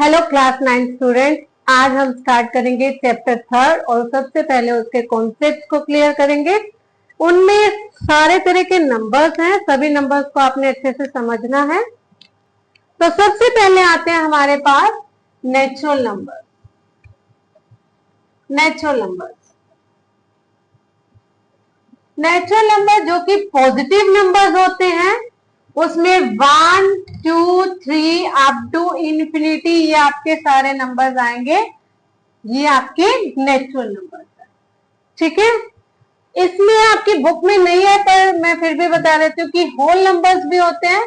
Hello class 9 student, आज हम start करेंगे चैप्टर 3 और सबसे पहले उसके कॉन्सेप्ट को क्लियर करेंगे। उनमें सारे तरह के नंबर्स हैं, सभी नंबर्स को आपने अच्छे से समझना है। तो सबसे पहले आते हैं हमारे पास नेचुरल नंबर। नेचुरल नंबर जो कि पॉजिटिव नंबर्स होते हैं, उसमें 1, 2, 3 अप टू इन्फिनिटी ये आपके सारे नंबर्स आएंगे। ये आपके नेचुरल नंबर्स है, ठीक है। इसमें आपकी बुक में नहीं है पर मैं फिर भी बता देती हूँ कि होल नंबर्स भी होते हैं।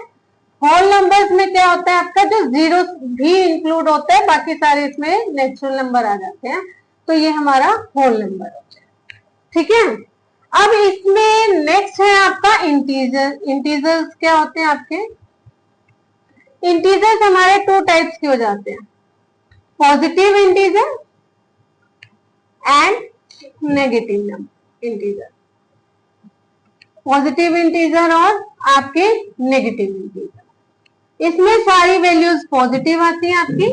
होल नंबर्स में क्या होता है, आपका जो जीरो भी इंक्लूड होता है, बाकी सारे इसमें नेचुरल नंबर आ जाते हैं। तो ये हमारा होल नंबर होता है, ठीक है। अब इसमें नेक्स्ट है आपका इंटीजर। इंटीजर्स क्या होते हैं आपके? इंटीजर्स हमारे 2 टाइप्स के हो जाते हैं, positive integer and negative integer. Positive integer और आपके नेगेटिव इंटीजर। इसमें सारी वैल्यूज पॉजिटिव आती हैं आपकी,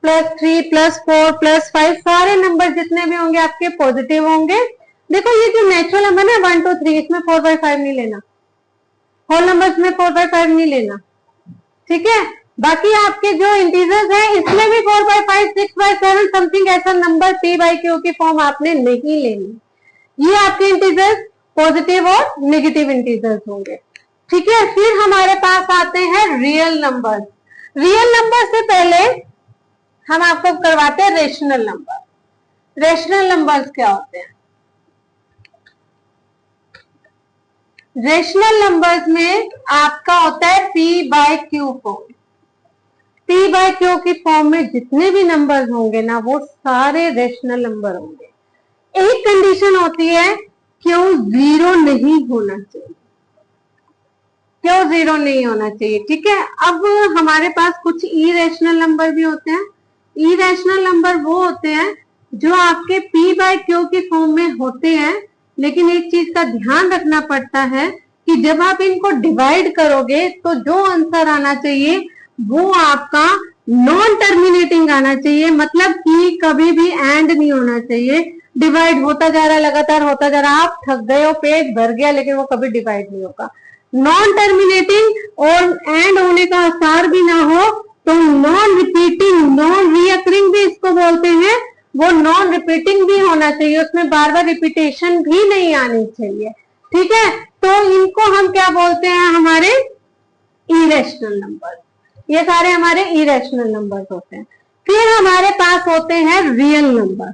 +3, +4, +5 सारे नंबर जितने भी होंगे आपके पॉजिटिव होंगे। देखो ये जो नेचुरल नंबर है 1, 2, 3, इसमें 4/5 नहीं लेना, होल नंबर्स में 4/5 नहीं लेना, ठीक है। बाकी आपके जो इंटीजर्स हैं इसमें भी 4/5, 6/7 समथिंग ऐसा नंबर p/q की फॉर्म आपने नहीं लेनी। ये आपके इंटीजर्स पॉजिटिव और नेगेटिव इंटीजर्स होंगे, ठीक है। फिर हमारे पास आते हैं रियल नंबर। रियल नंबर से पहले हम आपको करवाते हैं रेशनल नंबर। रेशनल नंबर्स क्या होते हैं? रेशनल नंबर्स में आपका होता है p/q फॉर्म। p/q की फॉर्म में जितने भी नंबर्स होंगे ना वो सारे रेशनल नंबर होंगे। एक कंडीशन होती है, क्यों जीरो नहीं होना चाहिए, क्यों जीरो नहीं होना चाहिए, ठीक है। अब हमारे पास कुछ इरेशनल नंबर भी होते हैं। इरेशनल नंबर वो होते हैं जो आपके p/q की फॉर्म में होते हैं, लेकिन एक चीज का ध्यान रखना पड़ता है कि जब आप इनको डिवाइड करोगे तो जो आंसर आना चाहिए वो आपका नॉन टर्मिनेटिंग आना चाहिए, मतलब कि कभी भी एंड नहीं होना चाहिए। डिवाइड होता जा रहा है, लगातार होता जा रहा है, आप थक गए हो, पेज भर गया, लेकिन वो कभी डिवाइड नहीं होगा। नॉन टर्मिनेटिंग और एंड होने का आसार भी ना हो तो नॉन रिपीटिंग, नॉन रिकरिंग भी इसको बोलते हैं, वो नॉन रिपीटिंग भी होना चाहिए, उसमें बार बार रिपीटेशन भी नहीं आनी चाहिए, ठीक है। तो इनको हम क्या बोलते हैं? हमारे इरेशनल नंबर। ये सारे हमारे इरेशनल नंबर्स होते हैं। फिर हमारे पास होते हैं रियल नंबर।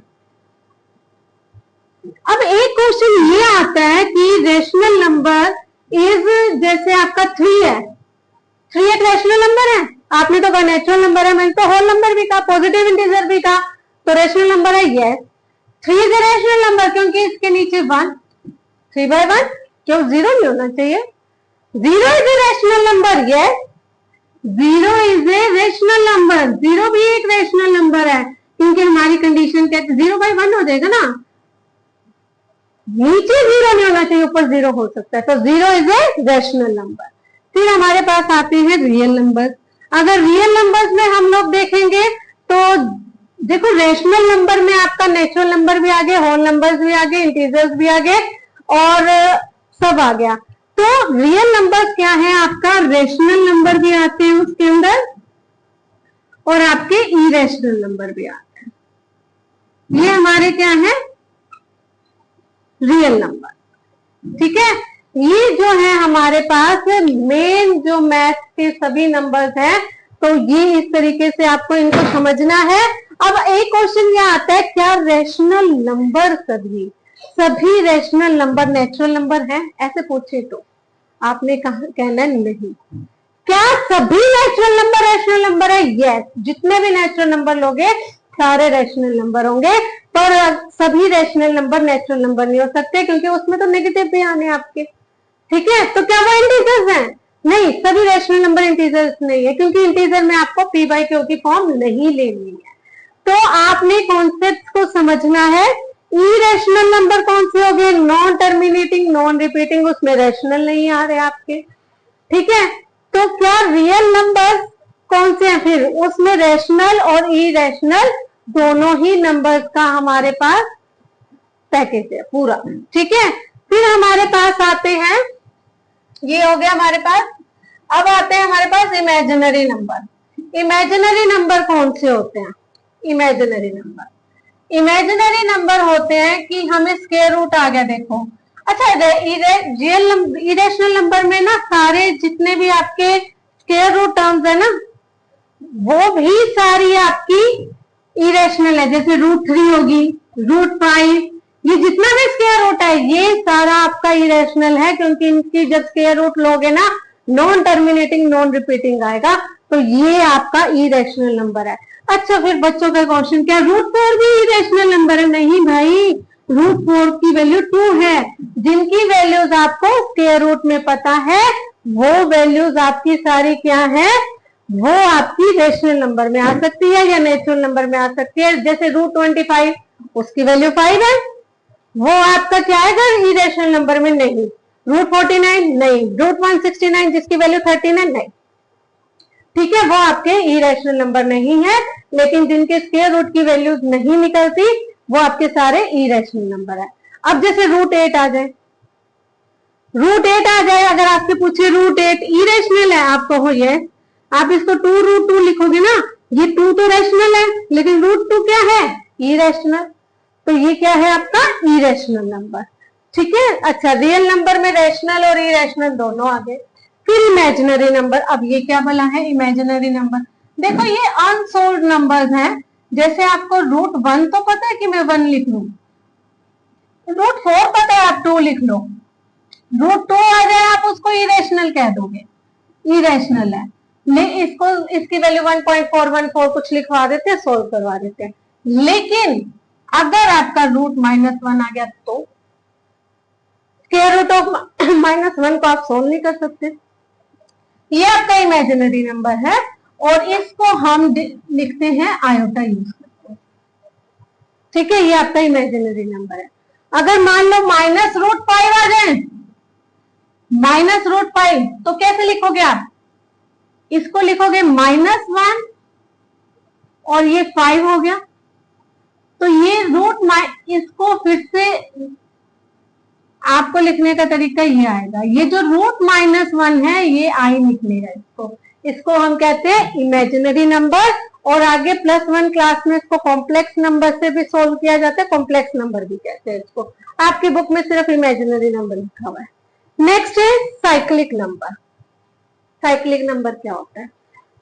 अब एक क्वेश्चन ये आता है कि रेशनल नंबर इज, जैसे आपका 3 है, 3 एक रेशनल नंबर है, आपने तो कहा नेचुरल नंबर है, मैंने तो होल नंबर भी कहा, पॉजिटिव इंटीजर भी कहा, तो रेशनल नंबर है। Yes, 3 is a rational number क्योंकि इसके नीचे 1, 3/1, क्यों जीरो नहीं होना चाहिए? 0 is a rational number. Yes, 0 is a rational number. 0 भी एक रेशनल नंबर है क्योंकि हमारी कंडीशन कहते 0/1 हो जाएगा ना, नीचे 0 नहीं होना चाहिए, ऊपर 0 हो सकता है, तो 0 इज ए रेशनल नंबर। फिर हमारे पास आते हैं रियल नंबर। अगर रियल नंबर्स में हम लोग देखेंगे तो देखो रेशनल नंबर में आपका नेचुरल नंबर भी आ गए, होल नंबर्स भी आ गए, इंटीजर्स भी आ गए और सब आ गया। तो रियल नंबर्स क्या है आपका? रेशनल नंबर भी आते हैं उसके अंदर और आपके इरेशनल नंबर भी आते हैं। ये हमारे क्या है? रियल नंबर, ठीक है। ये जो है हमारे पास मेन जो मैथ के सभी नंबर्स हैं, तो ये इस तरीके से आपको इनको समझना है। अब एक क्वेश्चन ये आता है, क्या रेशनल नंबर सभी रेशनल नंबर नेचुरल नंबर है? ऐसे पूछे तो आपने कहना नहीं। क्या सभी नेचुरल नंबर रेशनल नंबर है? यस, जितने भी नेचुरल नंबर लोगे सारे रेशनल नंबर होंगे, पर सभी रेशनल नंबर नेचुरल नंबर नहीं हो सकते क्योंकि उसमें तो नेगेटिव भी आने आपके, ठीक है। तो क्या वो इंटीजर्स हैं? नहीं, सभी रेशनल नंबर इंटीजर्स नहीं है क्योंकि इंटीजर में आपको p/q की फॉर्म नहीं लेनी है। तो आपने कॉन्सेप्ट को समझना है। इरेशनल नंबर कौन से हो गए? नॉन टर्मिनेटिंग, नॉन रिपीटिंग, उसमें रेशनल नहीं आ रहे आपके, ठीक है। तो क्या रियल नंबर कौन से हैं फिर, उसमें रेशनल और इरेशनल दोनों ही नंबर्स का हमारे पास पैकेज है पूरा। ठीक है, फिर हमारे पास आते हैं, ये हो गया हमारे पास। अब आते हैं हमारे पास इमेजिनरी नंबर। इमेजिनरी नंबर कौन से होते हैं? इमेजिनरी नंबर होते हैं कि हमें स्क्वायर रूट आ गया, देखो। अच्छा, रियल इरेशनल नंबर में ना सारे जितने भी आपके स्क्वायर रूट टर्म्स है ना, वो भी सारी आपकी इरेशनल है। जैसे √3 होगी, √5, ये जितना भी स्क्वायर रूट है ये सारा आपका इरेशनल है, क्योंकि इनकी जब स्क्वायर रूट लोगे ना नॉन टर्मिनेटिंग नॉन रिपीटिंग आएगा, तो ये आपका इरेशनल नंबर है। अच्छा, फिर बच्चों का क्वेश्चन, क्या √4 भी इरेशनल नंबर है? नहीं भाई, √4 की वैल्यू 2 है। जिनकी वैल्यूज आपको स्क्वायर रूट में पता है वो वैल्यूज आपकी सारी क्या है, वो आपकी रेशनल नंबर में आ सकती है या नेचुरल नंबर में आ सकती है। जैसे √25 उसकी वैल्यू 5 है, वो आपका क्या आएगा इरेशनल नंबर में? नहीं। √49 नहीं, √169 जिसकी वैल्यू 13 है, नहीं। ठीक है, वो आपके इरेशनल नंबर नहीं है, लेकिन जिनके स्क्वायर रूट की वैल्यूज नहीं निकलती वो आपके सारे इरेशनल नंबर है। अब जैसे √8 आ जाए, अगर आपसे पूछे √8 इरेशनल है, आप कहो ये, आप इसको 2√2 लिखोगे ना, ये 2 तो रेशनल है, लेकिन √2 क्या है? इरेशनल। तो ये क्या है आपका इरेशनल नंबर। ठीक है, अच्छा, रियल नंबर में रेशनल और इरेशनल दोनों आ गए। फिर इमेजिनरी नंबर। अब ये क्या बोला है इमेजिनरी नंबर? देखो, ये अनसोल्ड नंबर्स हैं। जैसे आपको √1 तो पता है कि मैं 1 लिख लू, √4 पता है आप 2 लिख लो, √2 आ जाए आप उसको इरेशनल कह दोगे, इरेशनल है। इसको इसकी वैल्यू 1.414 कुछ लिखवा देते हैं, सोल्व करवा देते हैं। लेकिन अगर आपका √-1 आ गया तो स्क्वायर रूट ऑफ -1 को आप सोल्व नहीं कर सकते। ये आपका इमेजिनरी नंबर है और इसको हम लिखते हैं आयोटा यूज करके। ठीक है, ये आपका इमेजिनरी नंबर है। अगर मान लो -√5 आ जाए, -√5 तो कैसे लिखोगे आप? इसको लिखोगे -1 और ये 5 हो गया, तो ये इसको फिर से आपको लिखने का तरीका ये आएगा। ये जो √-1 है ये आई निकलेगा, इसको हम कहते हैं इमेजिनरी नंबर। और आगे +1 क्लास में इसको कॉम्प्लेक्स नंबर से भी सोल्व किया जाता है, कॉम्प्लेक्स नंबर भी कहते हैं इसको। आपकी बुक में सिर्फ इमेजिनरी नंबर लिखा हुआ है। नेक्स्ट है साइक्लिक नंबर। साइक्लिक नंबर क्या होता है?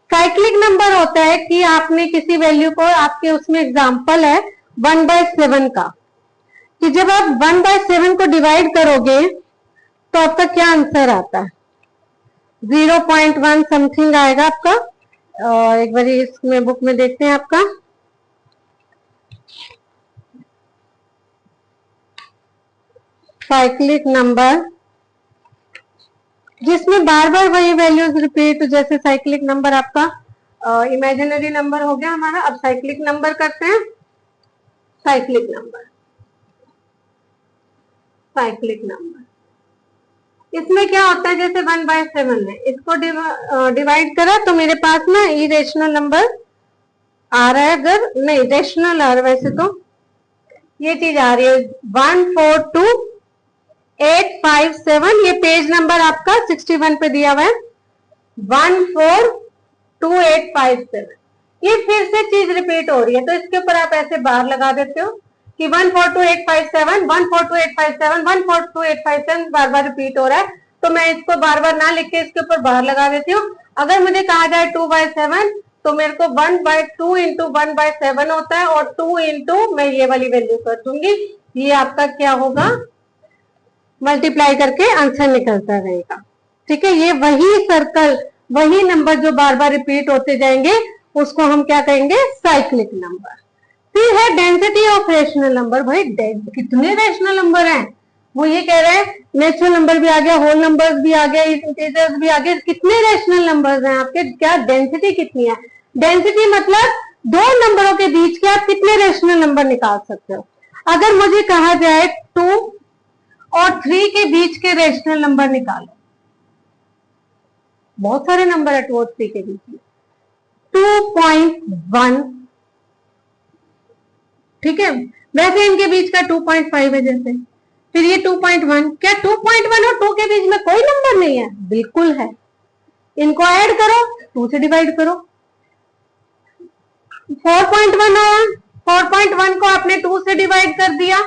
साइक्लिक नंबर होता है कि आपने किसी वैल्यू को, आपके उसमें एग्जांपल है 1/7 का, कि जब आप 1/7 को डिवाइड करोगे तो आपका क्या आंसर आता है? 0.1 समथिंग आएगा आपका। एक बार इसमें बुक में देखते हैं आपका। साइक्लिक नंबर जिसमें बार बार वही वैल्यूज रिपीट, जैसे साइक्लिक नंबर आपका इमेजिनरी नंबर हो गया हमारा। अब साइक्लिक नंबर करते हैं। साइक्लिक नंबर, साइक्लिक नंबर इसमें क्या होता है? जैसे 1/7 है, इसको डिवाइड करा तो मेरे पास ना इरेशनल नंबर आ रहा है। अगर नहीं रेशनल आ रहा है, वैसे तो ये चीज आ रही है 142,857। ये पेज नंबर आपका 61 पे दिया हुआ है, 142,857। ये फिर से चीज रिपीट हो रही है, तो इसके ऊपर आप ऐसे बार लगा देते हो कि 142,857, 142,857, 142,857 बार बार रिपीट हो रहा है। तो मैं इसको बार बार ना लिख के इसके ऊपर बार लगा देती हूँ। अगर मुझे कहा जाए 2/7 तो मेरे को 1/2 इंटू 1/7 होता है, और 2 इंटू मैं ये वाली वैल्यू कर दूंगी। ये आपका क्या होगा? मल्टीप्लाई करके आंसर निकलता रहेगा। ठीक है, ये वही सर्कल, वही नंबर जो बार बार रिपीट होते जाएंगे उसको हम क्या कहेंगे? Cyclic number. फिर है डेंसिटी ऑफ रेशनल नंबर। भाई कितने रेशनल नंबर हैं? वो ये कह रहे हैं नेचुरल नंबर भी आ गया, होल नंबर्स भी आ गया, इंटीजर्स भी आ गए, कितने रेशनल नंबर्स हैं आपके? क्या डेंसिटी कितनी है? डेंसिटी मतलब दो नंबरों के बीच के आप कितने रेशनल नंबर निकाल सकते हो। अगर मुझे कहा जाए 2 और 3 के बीच के रेशनल नंबर निकालो, बहुत सारे नंबर है 2 और 3 के बीच में, 2.1, ठीक है। वैसे इनके बीच का 2.5 है जैसे, फिर ये 2.1, क्या 2.1 और 2 के बीच में कोई नंबर नहीं है? बिल्कुल है। इनको ऐड करो, 2 से डिवाइड करो, 4.1 आया। 4.1 को आपने 2 से डिवाइड कर दिया,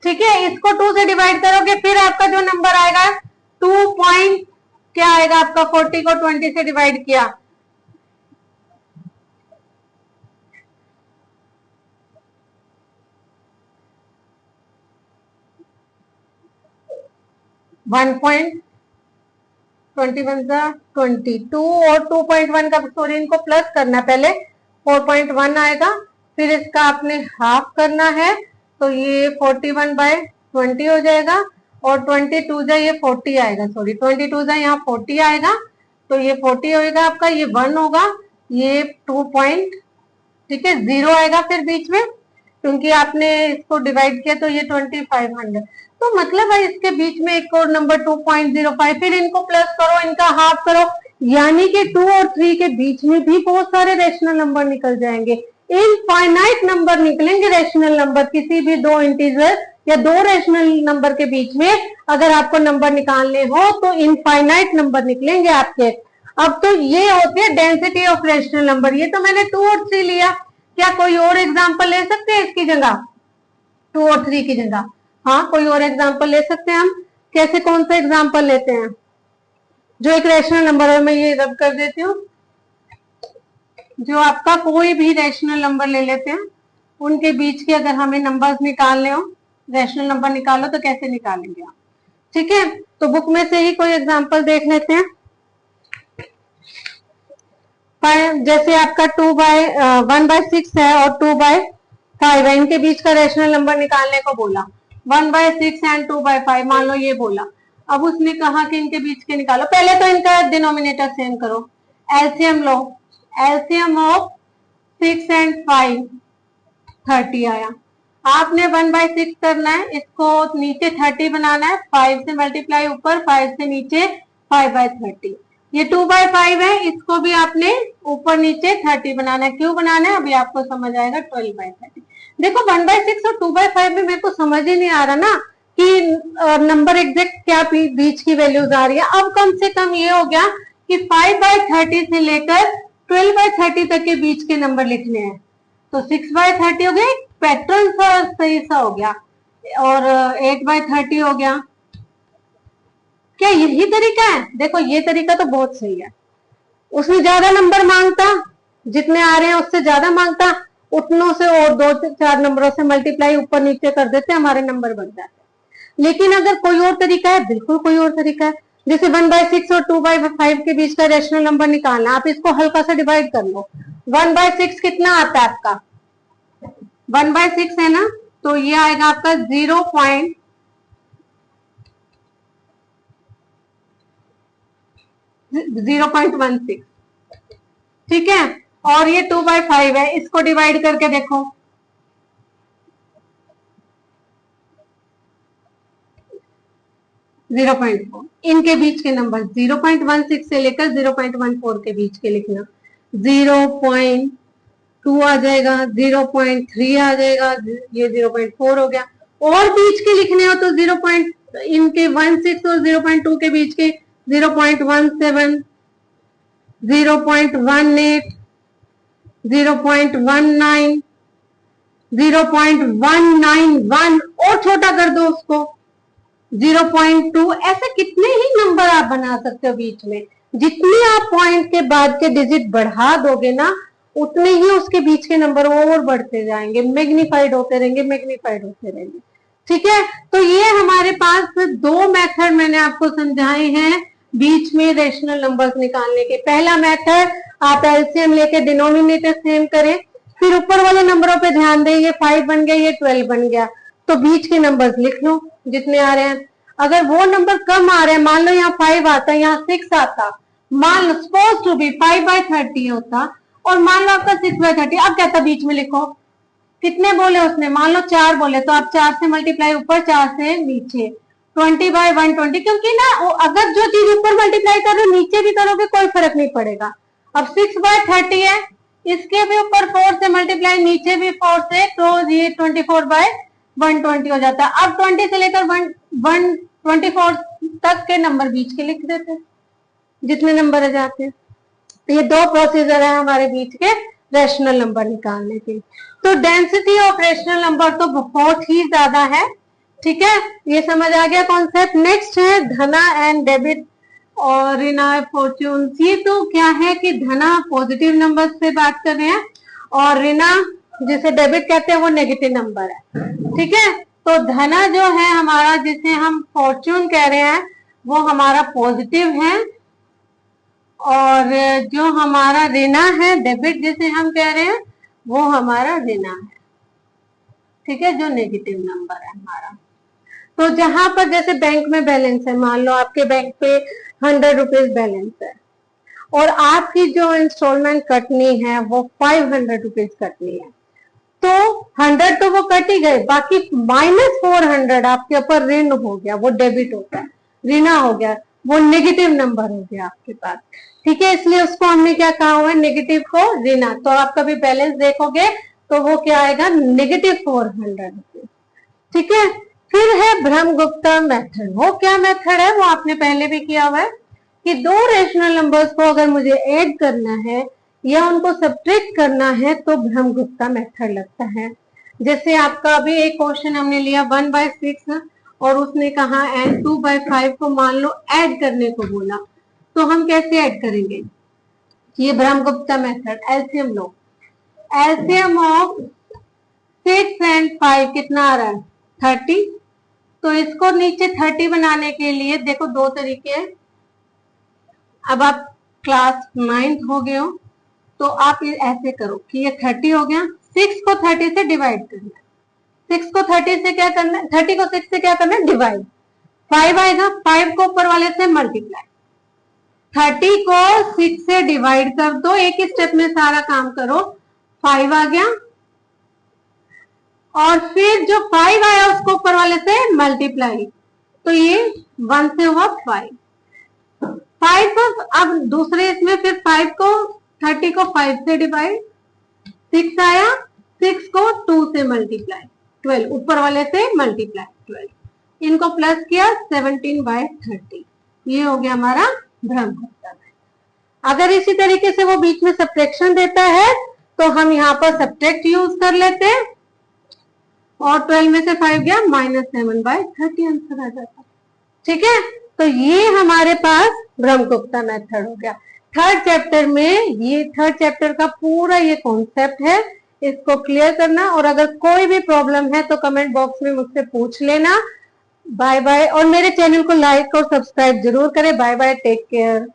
ठीक है। इसको 2 से डिवाइड करोगे, फिर आपका जो नंबर आएगा 2 पॉइंट क्या आएगा आपका, 40 को 20 से डिवाइड किया, वन पॉइंट 22 और 2.1 का, सॉरी इनको प्लस करना पहले, 4.1 आएगा, फिर इसका आपने हाफ करना है, तो ये 41/20 हो जाएगा, और 22 जा ये 40 आएगा, सॉरी 22 जा यहाँ 40 आएगा, तो ये 40 होएगा आपका, ये 1 होगा, ये 2 पॉइंट, ठीक है, 0 आएगा फिर बीच में, क्योंकि आपने इसको डिवाइड किया, तो ये 2500। तो मतलब है इसके बीच में एक और नंबर 2.05, फिर इनको प्लस करो, इनका हाफ करो, यानी कि 2 और 3 के बीच में भी बहुत सारे रेशनल नंबर निकल जाएंगे। इनफाइनाइट नंबर निकलेंगे रेशनल नंबर, किसी भी दो इंटीजर या दो रेशनल नंबर के बीच में अगर आपको नंबर निकालने हो तो इनफाइनाइट नंबर निकलेंगे आपके। अब तो ये होती है डेंसिटी ऑफ रेशनल नंबर। ये तो मैंने 2 और 3 लिया, क्या कोई और एग्जांपल ले सकते हैं इसकी जगह, 2 और 3 की जगह? हाँ, कोई और एग्जांपल ले सकते हैं हम। कैसे, कौन सा एग्जांपल लेते हैं? जो एक रेशनल नंबर है, मैं ये रब कर देती हूँ, जो आपका कोई भी रेशनल नंबर ले लेते हैं, उनके बीच के अगर हमें नंबर्स निकालने हो, रेशनल नंबर निकालो तो कैसे निकालेंगे आप, ठीक है। तो बुक में से ही कोई एग्जांपल देख लेते हैं। जैसे आपका 1/6 है और 2/5 है, इनके बीच का रेशनल नंबर निकालने को बोला। 1/6 एंड 2/5 मान लो ये बोला। अब उसने कहा कि इनके बीच के निकालो, पहले तो इनका डिनोमिनेटर सेम करो, LCM low, LCM of 6 and 5 30 आया। आपने 1/6 करना है, इसको नीचे 30 बनाना है, 5 से मल्टीप्लाई ऊपर, 5 से नीचे 5/30। ये 2/5 है, इसको भी आपने ऊपर नीचे 30 बनाना है। क्यों बनाना है अभी आपको समझ आएगा, 12/30। देखो 1/6 और 2/5 में मेरे को समझ ही नहीं आ रहा ना कि नंबर एग्जैक्ट क्या बीच की वैल्यूज आ रही है। अब कम से कम ये हो गया कि 5/30 से लेकर 12/30 तक के बीच के नंबर लिखने हैं, तो 6/30 हो गया, पैटर्न सही सा हो गया, और 8/30 हो गया। क्या यही तरीका है? देखो ये तरीका तो बहुत सही है। उसमें ज्यादा नंबर मांगता, जितने आ रहे हैं उससे ज्यादा मांगता, उतनों से और 2-4 नंबरों से मल्टीप्लाई ऊपर नीचे कर देते, हमारे नंबर बढ़ जाते। लेकिन अगर कोई और तरीका है, बिल्कुल कोई और तरीका है, जैसे 1/6 और 2/5 के बीच का रेशनल नंबर निकालना, आप इसको हल्का सा डिवाइड कर लो। 1/6 कितना आता है आपका? 1/6 है ना, तो ये आएगा आपका 0.16, ठीक है। और ये 2/5 है, इसको डिवाइड करके देखो, 0.4। इनके बीच के नंबर 0.16 से लेकर 0.14 के बीच के लिखना। 0.2 आ जाएगा, 0.3 आ जाएगा, ये 0.4 हो गया। और बीच के लिखने हो तो 0.16 और 0.2 के बीच के 0.17, 0.18, 0.19, 0.191 और छोटा कर दो उसको, 0.2। ऐसे कितने ही नंबर आप बना सकते हो बीच में। जितनी आप पॉइंट के बाद के डिजिट बढ़ा दोगे ना, उतने ही उसके बीच के नंबर और बढ़ते जाएंगे, मैग्नीफाइड होते रहेंगे, मैग्नीफाइड होते रहेंगे, ठीक है। तो ये हमारे पास 2 मेथड मैंने आपको समझाए हैं बीच में रेशनल नंबर्स निकालने के। पहला मेथड, आप एलसीएम लेके डिनोमिनेटर सेम करें, फिर ऊपर वाले नंबरों पे ध्यान दें, ये 5 बन गया, ये 12 बन गया, तो बीच के नंबर्स लिख लो जितने आ रहे हैं। अगर वो नंबर कम आ रहे हैं, मान लो यहाँ 5 आता, यहाँ 6 आता, मान लो सपोज टू बी 5/30 होता, और मान लो आपका 6/30, अब कहता बीच में लिखो। कितने बोले उसने? मान लो 4 बोले, तो आप 4 से मल्टीप्लाई ऊपर, 4 से नीचे, 20/120, क्योंकि ना अगर जो चीज ऊपर मल्टीप्लाई कर रहे हो नीचे भी करोगे कोई फर्क नहीं पड़ेगा। अब 6/30 है, इसके भी ऊपर 4 से मल्टीप्लाई, नीचे भी 4 से, तो ये 24/120 हो जाता है। अब 20 से लेकर 124 तक के नंबर बीच के लिख देते हैं, जितने नंबर आ जाते हैं। तो ये दो प्रोसीजर है हमारे बीच के रेशनल नंबर निकालने के। तो डेंसिटी ऑफ रेशनल नंबर तो बहुत ही ज्यादा है, ठीक है, ये समझ आ गया कॉन्सेप्ट। नेक्स्ट है धना एंड डेबिट और ऋणा फॉर्च्यून। ये तो क्या है कि धना पॉजिटिव नंबर से बात कर रहे हैं और ऋणा जिसे डेबिट कहते हैं वो नेगेटिव नंबर है, ठीक है। तो धना जो है हमारा, जिसे हम फॉर्च्यून कह रहे हैं, वो हमारा पॉजिटिव है, और जो हमारा ऋणा है डेबिट जिसे हम कह रहे हैं वो हमारा ऋणा है, ठीक है, जो नेगेटिव नंबर है हमारा। तो जहां पर जैसे बैंक में बैलेंस है, मान लो आपके बैंक पे 100 रुपीज बैलेंस है और आपकी जो इंस्टॉलमेंट कटनी है वो 500 रुपीज कटनी है, तो 100 तो वो कट ही गए, बाकी -400 आपके ऊपर ऋण हो गया, वो डेबिट होता है, ऋणा हो गया, वो नेगेटिव नंबर हो गया आपके पास, ठीक है। इसलिए उसको हमने क्या कहा हुआ है, नेगेटिव को ऋणा। तो आप कभी बैलेंस देखोगे तो वो क्या आएगा, -400 रुपीज, ठीक है। फिर है ब्रह्मगुप्ता मेथड। वो क्या मेथड है, वो आपने पहले भी किया हुआ है कि दो रेशनल नंबर्स को अगर मुझे ऐड करना है या उनको सब्ट्रैक्ट करना है तो ब्रह्मगुप्ता मेथड लगता है। जैसे आपका अभी एक क्वेश्चन हमने लिया 1/6 और उसने कहा एंड 2/5 को मान लो ऐड करने को बोला, तो हम कैसे ऐड करेंगे, ये Brahmagupta method. LCM low, LCM of 6 and 5 कितना आ रहा है, 30। तो इसको नीचे 30 बनाने के लिए देखो दो तरीके हैं। अब आप क्लास 9th हो गए हो तो आप ऐसे करो कि ये 30 हो गया, 6 को 30 से डिवाइड करना है, 6 को 30 से क्या करना है, 30 को 6 से क्या करना है, डिवाइड। 5 आएगा, 5 को ऊपर वाले से मल्टीप्लाई, 30 को 6 से डिवाइड कर दो, एक ही स्टेप में सारा काम करो, 5 आ गया, और फिर जो 5 आया उसको ऊपर वाले से मल्टीप्लाई, तो ये 1 से हुआ 5 को, अब दूसरे इसमें फिर 5 को 30 को 5 से डिवाइड, 6 आया, 6 को 2 से मल्टीप्लाई, 12 ऊपर वाले से मल्टीप्लाई 12, इनको प्लस किया 17/30, ये हो गया हमारा ब्रह्मगुप्ता। अगर इसी तरीके से वो बीच में सब्ट्रैक्शन देता है तो हम यहाँ पर सब्ट्रैक्ट यूज कर लेते हैं, और 12 में से 5 गया -7/30 आंसर आ जाता, ठीक है। तो ये हमारे पास ब्रह्मगुप्ता मेथड हो गया। थर्ड चैप्टर में, ये थर्ड चैप्टर का पूरा ये कॉन्सेप्ट है, इसको क्लियर करना, और अगर कोई भी प्रॉब्लम है तो कमेंट बॉक्स में मुझसे पूछ लेना। बाय बाय, और मेरे चैनल को लाइक और सब्सक्राइब जरूर करें। Bye bye, take care.